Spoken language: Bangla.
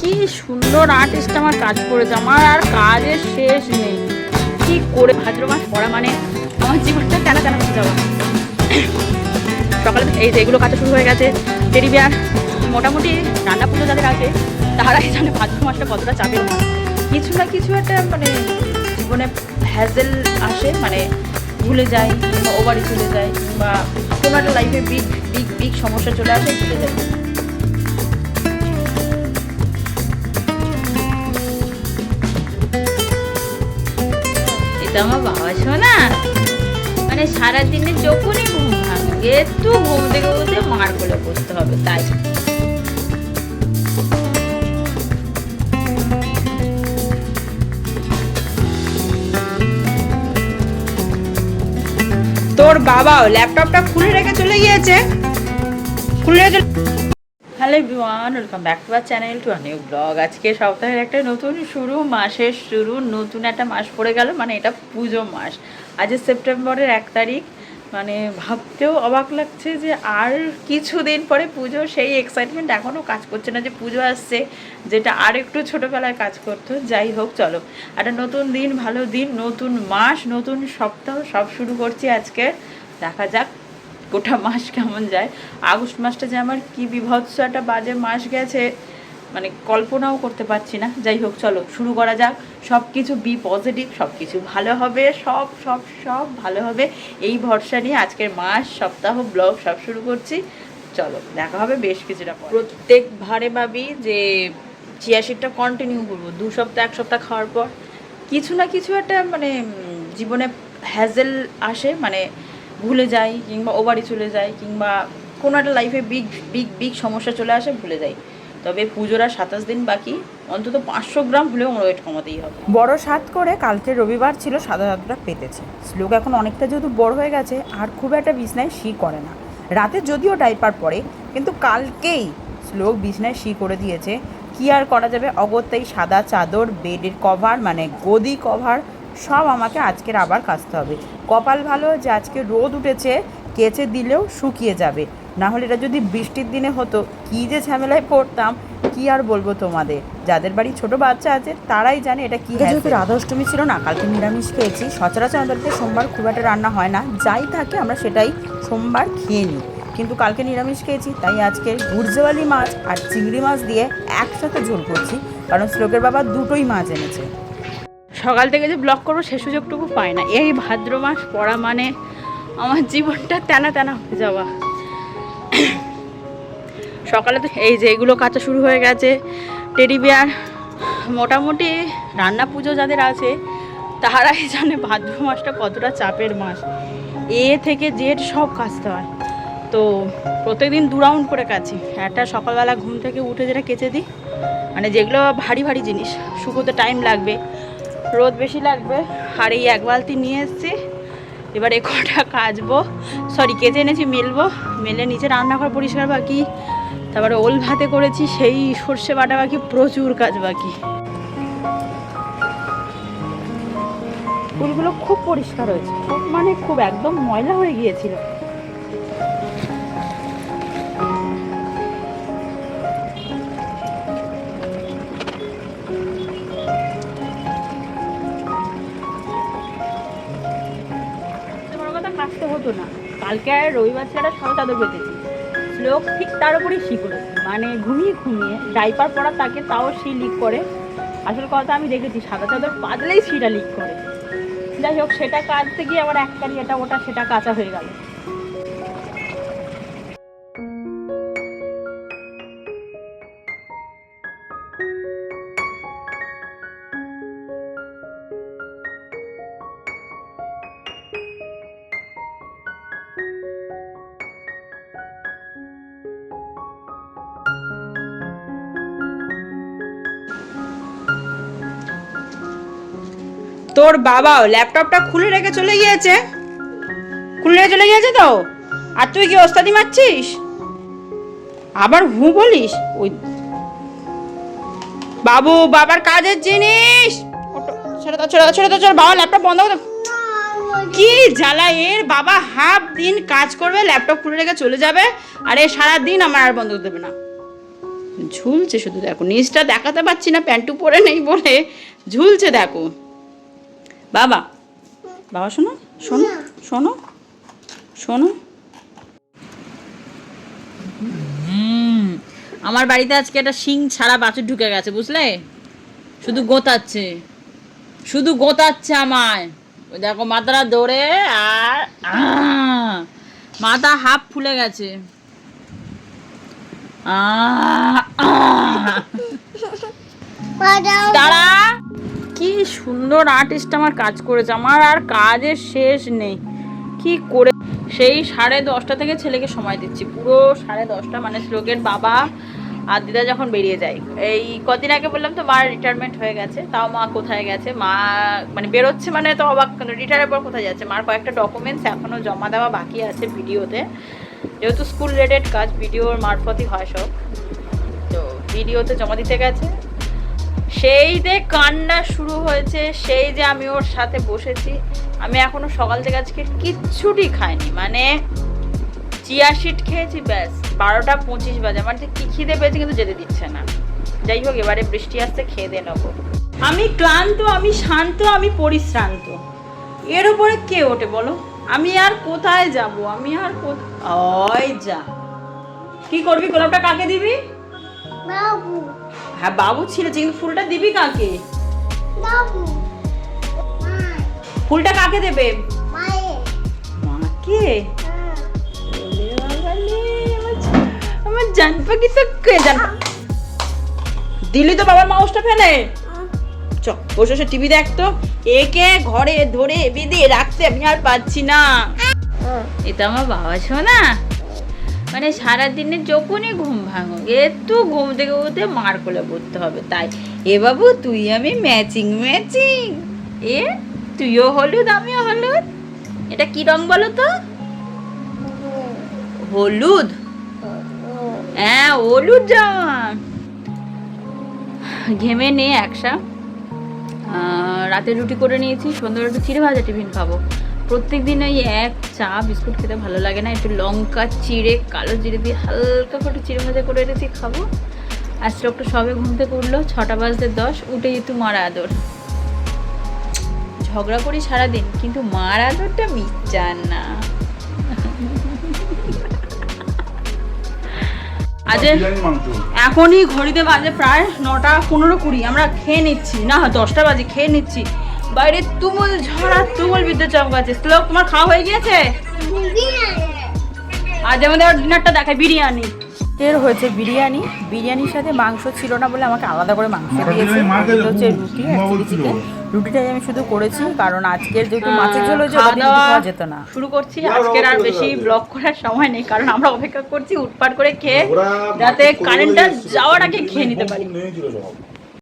কি সুন্দর আর্টিস্ট আমার কাজ করেছে, আমার আর কাজের শেষ নেই। কি করে ভাদ্র মাস পড়া মানে আমার জীবনটা কেন কেন হয়ে যাবো। সকালে এই যে এগুলো কাটা শুরু হয়ে গেছে, টেডি বিয়ার। মোটামুটি রান্না পুজো যাদের আছে তারাই জানে ভাদ্র মাসটা কতটা চাপের মাস। কিছু না কিছু একটা মানে জীবনে হ্যাজেল আসে, মানে ভুলে যায় কিংবা ওভারে চলে যায় কিংবা কোনো একটা লাইফে বিগ বিগ বিগ সমস্যা চলে আসে, ভুলে যায়। এটা আমার বাবা শোনা, মানে সারাদিনে যখনই ঘুম ভাঙে একটু ঘুম থেকে উঠে মার কোলে বসতে হবে, তাই। তোর বাবাও ল্যাপটপটা খুলে রেখে চলে গিয়েছে, খুলে রেখে। Hello everyone, welcome back to our channel, to a new blog. আজকে সপ্তাহের একটা নতুন শুরু, মাসের শুরু, নতুন একটা মাস পড়ে গেল, মানে এটা পুজো মাস। আজ সেপ্টেম্বরের 1 তারিখ, মানে ভাবতেও অবাক লাগছে যে আর কিছুদিন পরে পুজো। সেই এক্সাইটমেন্ট এখনও কাজ করছে না যে পুজো আসছে, যেটা আর একটু ছোটোবেলায় কাজ করতো। যাই হোক, চলো একটা নতুন দিন, ভালো দিন, নতুন মাস, নতুন সপ্তাহ, সব শুরু করছি আজকে। দেখা যাক গোটা মাস কেমন যায়। আগস্ট মাসটা যে আমার কি বিভৎস একটা বাজে মাস গেছে, মানে কল্পনাও করতে পারছি না। যাই হোক, চলো শুরু করা যাক। সব কিছু বি পজিটিভ, সব কিছু ভালো হবে, সব সব সব ভালো হবে, এই ভরসা নিয়ে আজকের মাস, সপ্তাহ, ব্লগ সব শুরু করছি। চলো দেখা হবে বেশ কিছুটা পর। প্রত্যেকবারে ভাবি যে চিয়া সিডটা কন্টিনিউ করবো 2 সপ্তাহ 1 সপ্তাহ খাওয়ার পর। কিছু না কিছু একটা মানে জীবনে হ্যাজেল আসে, মানে ভুলে যাই কিংবা ওভারে চলে যায় কিংবা কোনো একটা লাইফে বিগ বিগ বিগ সমস্যা চলে আসে, ভুলে যাই। তবে পুজোর আর 27 দিন বাকি, অন্তত 500 গ্রাম হলেও আমার ওয়েট কমাতেই হবে। বড় সাত করে কালকে রবিবার ছিল, সাদা সাতটা পেতেছে। শ্লোক এখন অনেকটা যেহেতু বড় হয়ে গেছে আর খুব একটা বিছনায় শি করে না। রাতে যদিও ডাইপার পরে, কিন্তু কালকেই শ্লোক বিছনায় শি করে দিয়েছে। কি আর করা যাবে, অগত্যাই সাদা চাদর, বেডের কভার মানে গদি কভার সব আমাকে আজকের আবার কাচতে হবে। কপাল ভালো যে আজকে রোদ উঠেছে, কেচে দিলেও শুকিয়ে যাবে। না হলে এটা যদি বৃষ্টির দিনে হতো, কী যে ঝামেলায় পড়তাম কি আর বলবো তোমাদের। যাদের বাড়ি ছোট বাচ্চা আছে তারাই জানে এটা কি। যেহেতু রাধা অষ্টমী ছিল না, কালকে নিরামিষ খেয়েছি। সচরাচর আমাদেরকে সোমবার খুব একটা রান্না হয় না, যাই থাকে আমরা সেটাই সোমবার খেয়ে নিই, কিন্তু কালকে নিরামিষ খেয়েছি, তাই আজকে গুরজেওয়ালি মাছ আর চিংড়ি মাছ দিয়ে একসাথে ঝোল করছি, কারণ শ্লোকের বাবা দুটোই মাছ এনেছে। সকাল থেকে যে ব্লগ করবো সে সুযোগটুকু পাই না। এই ভাদ্র মাস পড়া মানে আমার জীবনটা তেনা তেনা হয়ে যাওয়া। সকালে তো এই যে এগুলো কাটা শুরু হয়ে গেছে, টেডি বিয়ার। মোটামুটি রান্না পুজো যাদের আছে তারাই জানে ভাদ্র মাসটা কতটা চাপের মাস। এ থেকে জেড সব কাচতে হয়, তো প্রত্যেকদিন 2 রাউন্ড করে কাচি। একটা সকালবেলা ঘুম থেকে উঠে যেটা কেচে দিই, মানে যেগুলো ভারী ভারী জিনিস, শুকোতে টাইম লাগবে, রোদ বেশি লাগবে। আর এই 1 বালতি নিয়ে এসেছি, এবার এ কটা কাচবো, সরি কেচে এনেছি, মেলবো, মেলে নিচে রান্নাঘর পরিষ্কার বাকি, তারপরে ওল ভাতে করেছি সেই সর্ষে বাটা বাকি, প্রচুর কাজ বাকি। ফুলগুলো খুব পরিষ্কার হয়েছে, খুব মানে খুব একদম ময়লা হয়ে গিয়েছিল। কাচতে হতো না, কালকে আর রবিবার ছাড়া সাদা চাদর পেতেছি। শ্লোক ঠিক তার উপরেই শি করেছে, মানে ঘুমিয়ে ঘুমিয়ে ডাইপার পরা তাকে তাও শি লিক করে। আসল কথা আমি দেখেছি সাদা চাদর পাতলেই শিটা লিক করে। যাই হোক, সেটা কাচতে গিয়ে আবার এক কারি এটা ওটা সেটা কাঁচা হয়ে গেল। তোর বাবাও ল্যাপটপটা খুলে রেখে চলে গিয়েছে, খুলে রেখে চলে গিয়েছে তো। আর তুই কি ওস্তাদি মারছিস, আবার হু বলিস? ওই বাবু বাবার কাজের জিনিস, ছেড়ে দাও ছেড়ে দাও ছেড়ে দাও, চল বাবা ল্যাপটপ বন্ধ করে। কি জ্বালা এর, বাবা হাফ দিন কাজ করবে, ল্যাপটপ খুলে রেখে চলে যাবে, আর এ সারাদিন আমার আর বন্ধ দেবে না। ঝুলছে শুধু, দেখো নিচটা দেখাতে পাচ্ছি না, প্যান্টু পরে নেই বলে ঝুলছে দেখো। বাবা বাবা শোনো শোনো শোনো শোনো। আমার বাড়িতে আজকে একটা শিং ছাড়া বাছুর ঢুকে গেছে বুঝলে, শুধু গোতাচ্ছে, শুধু গোতাচ্ছে আমায়। ওই দেখো মাথাটা দৌড়ে, আর মাথা হাফ ফুলে গেছে। তারা কি সুন্দর আর্টিস্ট আমার কাজ করেছে, আমার আর কাজের শেষ নেই। কি করে সেই 10:30 থেকে ছেলেকে সময় দিচ্ছি, পুরো 10:30, মানে শ্লোকের বাবা আর দিদা যখন বেরিয়ে যায়। এই কদিন আগে বললাম তো মার রিটায়ারমেন্ট হয়ে গেছে, তাও মা কোথায় গেছে, মা মানে বেরোচ্ছে মানে তো অবাক, রিটায়ারের পর কোথায় যাচ্ছে। মার কয়েকটা ডকুমেন্টস এখনও জমা দেওয়া বাকি আছে ভিডিওতে, যেহেতু স্কুল রিলেটেড কাজ ভিডিওর মারফতই হয় সব, তো ভিডিওতে জমা দিতে গেছে। সেই যে কান্না শুরু হয়েছে, সেই যে আমি ওর সাথে বসেছি। আমি এখনো সকাল থেকে আজকে কিচ্ছুটি খাইনি, মানে চিয়া সিড খেয়েছি ব্যাস। 12:25 বাজে, আমার যে কি খিদে পেয়েছে কিন্তু যেতে দিচ্ছে না। যাই হোক, এবারে বৃষ্টি আসতে খেয়ে দিয়ে নেবো। আমি ক্লান্ত, আমি শান্ত, আমি পরিশ্রান্ত, এর উপরে কে ওঠে বলো? আমি আর কোথায় যাব, আমি আর ওই যা কি করবি? গোলাপটা কাকে দিবি? বাবু। হ্যাঁ বাবু ছিল, কিন্তু ফুলটা দিবি কাকে? বাবু। ফুলটা কাকে দেবে? মাকে। আমার জান পাখি তো কে জান, দিলি তো বাবার মাউসটা ফেলে। চ বসে বসে টিভি দেখতো, একে ঘরে ধরে বেঁধে রাখতে আমি আর পাচ্ছি না। এটা আমার বাবা শোনা, মানে সারাদিনে যখনই ঘুম ভাঙো একটু ঘুম থেকে উঠে মার কোলে পড়তে হবে। তাই এ বাবু তুই আমি ম্যাচিং ম্যাচিং, এ তুইও হলুদ আমিও হলুদ। এটা কি রং বলো তো? হলুদ। হ্যাঁ হলুদ জামা। ঘেমে নে একসা। রাতে রুটি করে নিয়েছি, সন্ধ্যাবেলা একটু চিড়ে ভাজা টিফিন খাবো। প্রত্যেক দিন ওই এক চা বিস্কুট খেতে ভালো লাগে না, একটু লঙ্কা চিড়ে কালো জিরে দিয়ে হালকা করে চিড়ে ভাজা করে রেখেছি, খাবো। আর শ্লোকটা সবে ঘুম থেকে উঠলো, 6:10 উঠে যেত মার আদর। ঝগড়া করি সারাদিন, কিন্তু মার আদরটা মিটান না। আজ এখনই ঘড়িতে বাজে প্রায় 9:15-20, আমরা খেয়ে নিচ্ছি, না 10টা বাজে খেয়ে নিচ্ছি। বাইরে তুমুল ঝড়, তুমুল বিদ্যুৎ চমকাচ্ছে। শ্লোক তোমার খাওয়া হয়ে গিয়েছে? আজ আমাদের ডিনারটা দেখায় বিরিয়ানি। এর হয়েছে বিরিয়ানি, বিরিয়ানির সাথে মাংস ছিল না বলে আমাকে আলাদা করে মাংস দিয়েছে। হচ্ছে রুটি আর চিলি চিকেন। রুটিটাই আমি শুধু করেছি, কারণ আজকের যেহেতু মাছের ঝোল হয়েছে খাওয়া যেত না। শুরু করছি, আজকের আর বেশি ব্লগ করার সময় নেই, কারণ আমরা অপেক্ষা করছি উৎপাট করে খেয়ে যাতে কারেন্টটা যাওয়ার আগে খেয়ে নিতে পারি।